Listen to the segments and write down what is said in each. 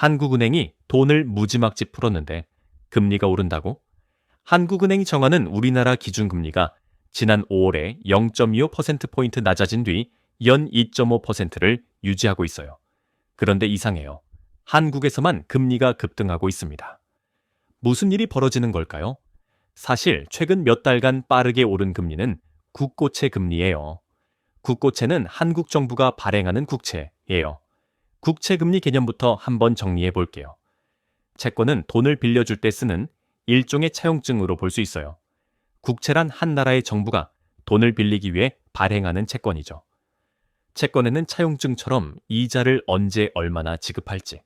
한국은행이 돈을 무지막지 풀었는데 금리가 오른다고? 한국은행이 정하는 우리나라 기준금리가 지난 5월에 0.25%포인트 낮아진 뒤 연 2.5%를 유지하고 있어요. 그런데 이상해요. 한국에서만 금리가 급등하고 있습니다. 무슨 일이 벌어지는 걸까요? 사실 최근 몇 달간 빠르게 오른 금리는 국고채 금리예요. 국고채는 한국 정부가 발행하는 국채예요. 국채 금리 개념부터 한번 정리해 볼게요. 채권은 돈을 빌려줄 때 쓰는 일종의 차용증으로 볼 수 있어요. 국채란 한 나라의 정부가 돈을 빌리기 위해 발행하는 채권이죠. 채권에는 차용증처럼 이자를 언제 얼마나 지급할지,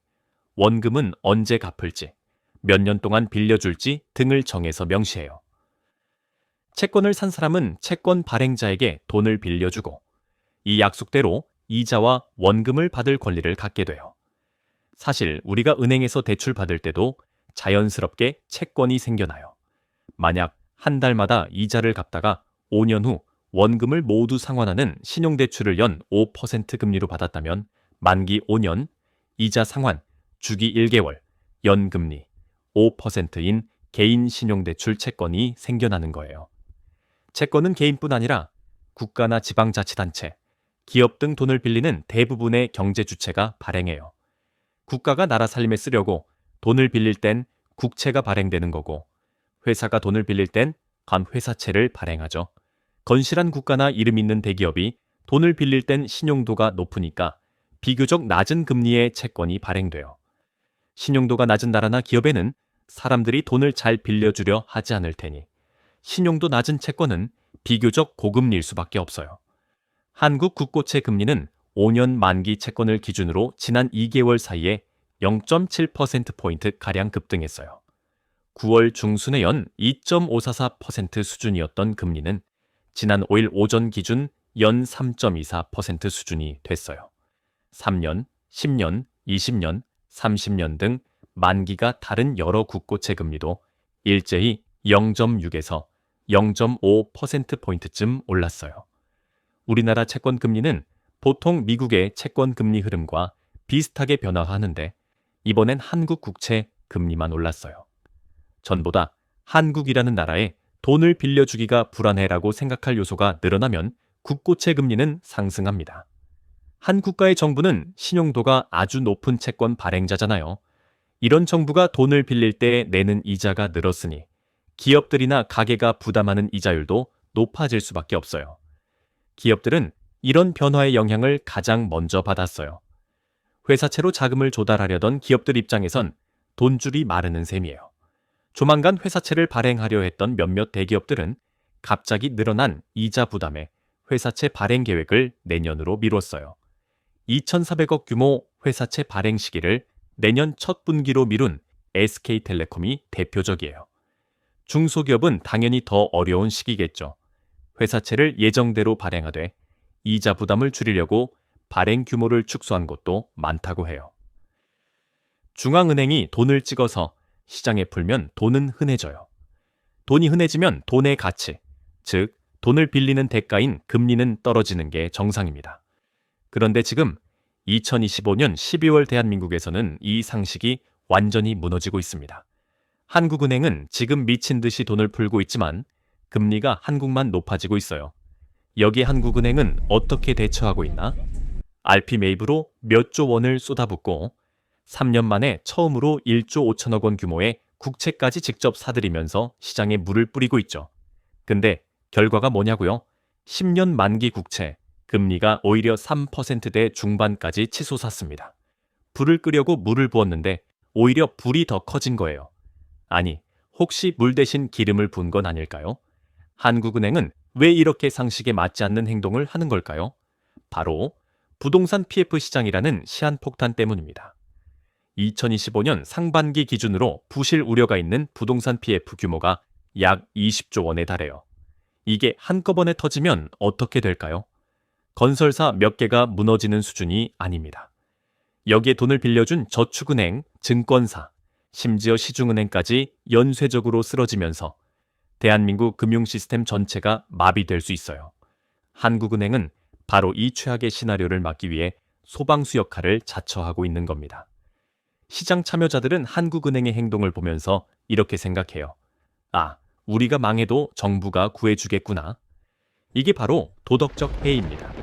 원금은 언제 갚을지, 몇 년 동안 빌려줄지 등을 정해서 명시해요. 채권을 산 사람은 채권 발행자에게 돈을 빌려주고 이 약속대로 이자와 원금을 받을 권리를 갖게 돼요. 사실 우리가 은행에서 대출 받을 때도 자연스럽게 채권이 생겨나요. 만약 한 달마다 이자를 갚다가 5년 후 원금을 모두 상환하는 신용대출을 연 5% 금리로 받았다면 만기 5년, 이자 상환, 주기 1개월, 연금리 5%인 개인 신용대출 채권이 생겨나는 거예요. 채권은 개인뿐 아니라 국가나 지방자치단체, 기업 등 돈을 빌리는 대부분의 경제 주체가 발행해요. 국가가 나라 살림에 쓰려고 돈을 빌릴 땐 국채가 발행되는 거고, 회사가 돈을 빌릴 땐 간회사채를 발행하죠. 건실한 국가나 이름 있는 대기업이 돈을 빌릴 땐 신용도가 높으니까 비교적 낮은 금리의 채권이 발행돼요. 신용도가 낮은 나라나 기업에는 사람들이 돈을 잘 빌려주려 하지 않을 테니 신용도 낮은 채권은 비교적 고금리일 수밖에 없어요. 한국 국고채 금리는 5년 만기 채권을 기준으로 지난 2개월 사이에 0.7%포인트 가량 급등했어요. 9월 중순에 연 2.544% 수준이었던 금리는 지난 5일 오전 기준 연 3.24% 수준이 됐어요. 3년, 10년, 20년, 30년 등 만기가 다른 여러 국고채 금리도 일제히 0.6에서 0.5%포인트쯤 올랐어요. 우리나라 채권 금리는 보통 미국의 채권 금리 흐름과 비슷하게 변화하는데 이번엔 한국 국채 금리만 올랐어요. 전보다 한국이라는 나라에 돈을 빌려주기가 불안해라고 생각할 요소가 늘어나면 국고채 금리는 상승합니다. 한 국가의 정부는 신용도가 아주 높은 채권 발행자잖아요. 이런 정부가 돈을 빌릴 때 내는 이자가 늘었으니 기업들이나 가게가 부담하는 이자율도 높아질 수밖에 없어요. 기업들은 이런 변화의 영향을 가장 먼저 받았어요. 회사채로 자금을 조달하려던 기업들 입장에선 돈줄이 마르는 셈이에요. 조만간 회사채를 발행하려 했던 몇몇 대기업들은 갑자기 늘어난 이자 부담에 회사채 발행 계획을 내년으로 미뤘어요. 2,400억 규모 회사채 발행 시기를 내년 첫 분기로 미룬 SK텔레콤이 대표적이에요. 중소기업은 당연히 더 어려운 시기겠죠. 회사채를 예정대로 발행하되 이자 부담을 줄이려고 발행 규모를 축소한 곳도 많다고 해요. 중앙은행이 돈을 찍어서 시장에 풀면 돈은 흔해져요. 돈이 흔해지면 돈의 가치, 즉 돈을 빌리는 대가인 금리는 떨어지는 게 정상입니다. 그런데 지금 2025년 12월 대한민국에서는 이 상식이 완전히 무너지고 있습니다. 한국은행은 지금 미친 듯이 돈을 풀고 있지만 금리가 한국만 높아지고 있어요. 여기에 한국은행은 어떻게 대처하고 있나? RP 매입으로 몇 조 원을 쏟아붓고 3년 만에 처음으로 1조 5천억 원 규모의 국채까지 직접 사들이면서 시장에 물을 뿌리고 있죠. 근데 결과가 뭐냐고요? 10년 만기 국채, 금리가 오히려 3%대 중반까지 치솟았습니다. 불을 끄려고 물을 부었는데 오히려 불이 더 커진 거예요. 아니, 혹시 물 대신 기름을 부은 건 아닐까요? 한국은행은 왜 이렇게 상식에 맞지 않는 행동을 하는 걸까요? 바로 부동산 PF 시장이라는 시한폭탄 때문입니다. 2025년 상반기 기준으로 부실 우려가 있는 부동산 PF 규모가 약 20조 원에 달해요. 이게 한꺼번에 터지면 어떻게 될까요? 건설사 몇 개가 무너지는 수준이 아닙니다. 여기에 돈을 빌려준 저축은행, 증권사, 심지어 시중은행까지 연쇄적으로 쓰러지면서 대한민국 금융시스템 전체가 마비될 수 있어요. 한국은행은 바로 이 최악의 시나리오를 막기 위해 소방수 역할을 자처하고 있는 겁니다. 시장 참여자들은 한국은행의 행동을 보면서 이렇게 생각해요. 아, 우리가 망해도 정부가 구해주겠구나. 이게 바로 도덕적 해이입니다.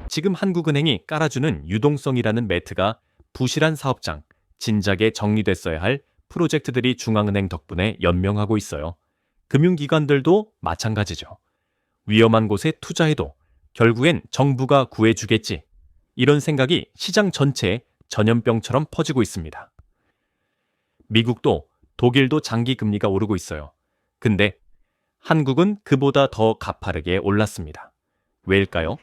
지금 한국은행이 깔아주는 유동성이라는 매트가 부실한 사업장, 진작에 정리됐어야 할 프로젝트들이 중앙은행 덕분에 연명하고 있어요. 금융기관들도 마찬가지죠. 위험한 곳에 투자해도 결국엔 정부가 구해주겠지. 이런 생각이 시장 전체에 전염병처럼 퍼지고 있습니다. 미국도 독일도 장기 금리가 오르고 있어요. 근데 한국은 그보다 더 가파르게 올랐습니다. 왜일까요?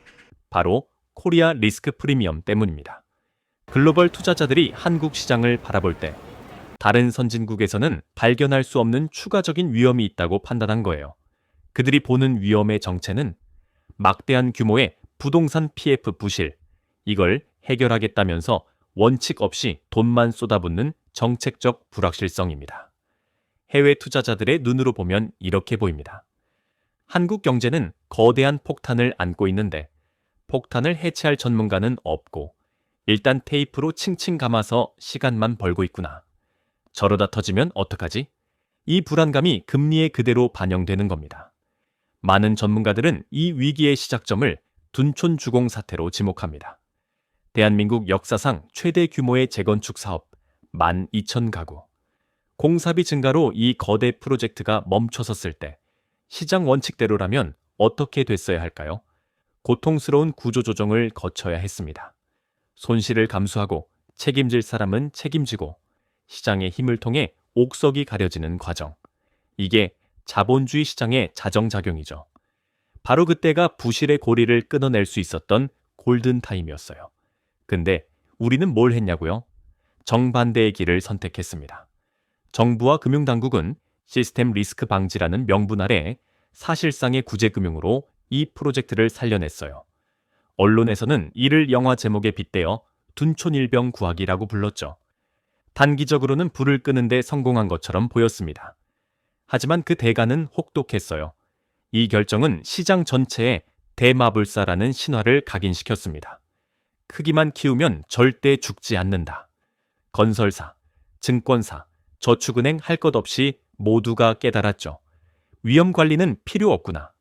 바로 코리아 리스크 프리미엄 때문입니다. 글로벌 투자자들이 한국 시장을 바라볼 때 다른 선진국에서는 발견할 수 없는 추가적인 위험이 있다고 판단한 거예요. 그들이 보는 위험의 정체는 막대한 규모의 부동산 PF 부실, 이걸 해결하겠다면서 원칙 없이 돈만 쏟아붓는 정책적 불확실성입니다. 해외 투자자들의 눈으로 보면 이렇게 보입니다. 한국 경제는 거대한 폭탄을 안고 있는데 폭탄을 해체할 전문가는 없고 일단 테이프로 칭칭 감아서 시간만 벌고 있구나. 저러다 터지면 어떡하지? 이 불안감이 금리에 그대로 반영되는 겁니다. 많은 전문가들은 이 위기의 시작점을 둔촌주공 사태로 지목합니다. 대한민국 역사상 최대 규모의 재건축 사업 12,000가구. 공사비 증가로 이 거대 프로젝트가 멈춰섰을 때 시장 원칙대로라면 어떻게 됐어야 할까요? 고통스러운 구조조정을 거쳐야 했습니다. 손실을 감수하고 책임질 사람은 책임지고 시장의 힘을 통해 옥석이 가려지는 과정. 이게 자본주의 시장의 자정작용이죠. 바로 그때가 부실의 고리를 끊어낼 수 있었던 골든타임이었어요. 근데 우리는 뭘 했냐고요? 정반대의 길을 선택했습니다. 정부와 금융당국은 시스템 리스크 방지라는 명분 아래 사실상의 구제금융으로 이 프로젝트를 살려냈어요. 언론에서는 이를 영화 제목에 빗대어 둔촌일병 구하기라고 불렀죠. 단기적으로는 불을 끄는 데 성공한 것처럼 보였습니다. 하지만 그 대가는 혹독했어요. 이 결정은 시장 전체에 대마불사라는 신화를 각인시켰습니다. 크기만 키우면 절대 죽지 않는다. 건설사, 증권사, 저축은행 할 것 없이 모두가 깨달았죠. 위험 관리는 필요 없구나.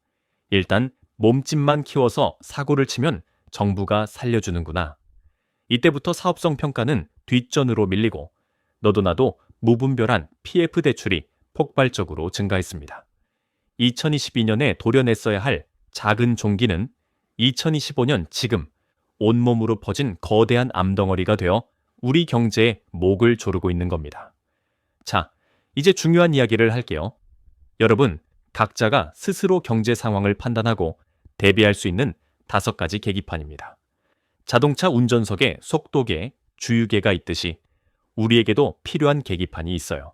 일단 몸집만 키워서 사고를 치면 정부가 살려주는구나. 이때부터 사업성 평가는 뒷전으로 밀리고 너도 나도 무분별한 PF 대출이 폭발적으로 증가했습니다. 2022년에 도려냈어야 할 작은 종기는 2025년 지금 온몸으로 퍼진 거대한 암덩어리가 되어 우리 경제의 목을 조르고 있는 겁니다. 자, 이제 중요한 이야기를 할게요. 여러분, 각자가 스스로 경제 상황을 판단하고 대비할 수 있는 5가지 계기판입니다. 자동차 운전석에 속도계, 주유계가 있듯이 우리에게도 필요한 계기판이 있어요.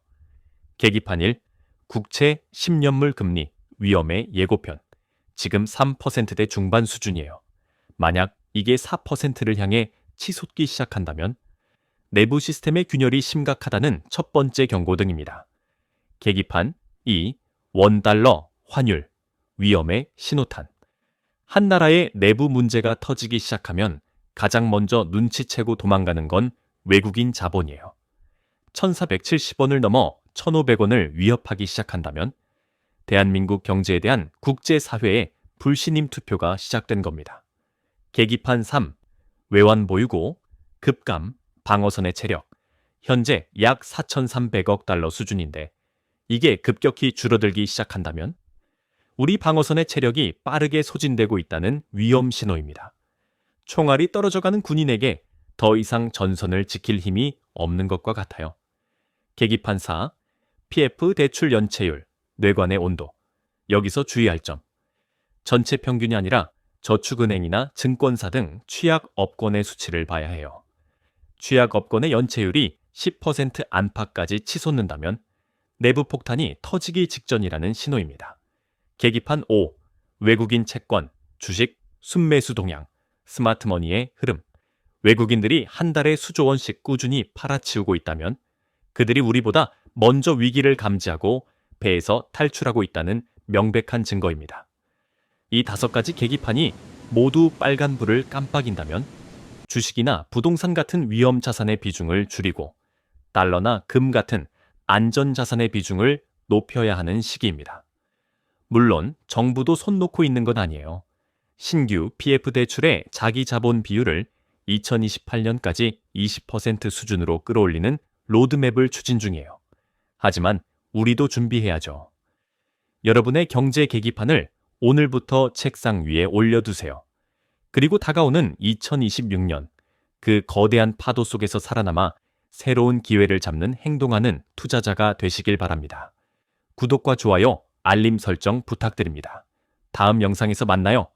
계기판 1, 국채 10년물 금리, 위험의 예고편. 지금 3%대 중반 수준이에요. 만약 이게 4%를 향해 치솟기 시작한다면 내부 시스템의 균열이 심각하다는 첫 번째 경고등입니다. 계기판 2, 원달러, 환율, 위험의 신호탄. 한 나라의 내부 문제가 터지기 시작하면 가장 먼저 눈치채고 도망가는 건 외국인 자본이에요. 1,470원을 넘어 1,500원을 위협하기 시작한다면 대한민국 경제에 대한 국제사회의 불신임 투표가 시작된 겁니다. 계기판 3, 외환 보유고, 급감, 방어선의 체력. 현재 약 4,300억 달러 수준인데 이게 급격히 줄어들기 시작한다면 우리 방어선의 체력이 빠르게 소진되고 있다는 위험 신호입니다. 총알이 떨어져가는 군인에게 더 이상 전선을 지킬 힘이 없는 것과 같아요. 계기판 4, PF 대출 연체율, 뇌관의 온도. 여기서 주의할 점. 전체 평균이 아니라 저축은행이나 증권사 등 취약업권의 수치를 봐야 해요. 취약업권의 연체율이 10% 안팎까지 치솟는다면 내부 폭탄이 터지기 직전이라는 신호입니다. 계기판 5, 외국인 채권, 주식, 순매수 동향, 스마트머니의 흐름. 외국인들이 한 달에 수조 원씩 꾸준히 팔아치우고 있다면 그들이 우리보다 먼저 위기를 감지하고 배에서 탈출하고 있다는 명백한 증거입니다. 이 5가지 계기판이 모두 빨간불을 깜빡인다면 주식이나 부동산 같은 위험 자산의 비중을 줄이고 달러나 금 같은 안전자산의 비중을 높여야 하는 시기입니다. 물론 정부도 손 놓고 있는 건 아니에요. 신규 PF 대출의 자기 자본 비율을 2028년까지 20% 수준으로 끌어올리는 로드맵을 추진 중이에요. 하지만 우리도 준비해야죠. 여러분의 경제 계기판을 오늘부터 책상 위에 올려두세요. 그리고 다가오는 2026년, 그 거대한 파도 속에서 살아남아 새로운 기회를 잡는 행동하는 투자자가 되시길 바랍니다. 구독과 좋아요, 알림 설정 부탁드립니다. 다음 영상에서 만나요.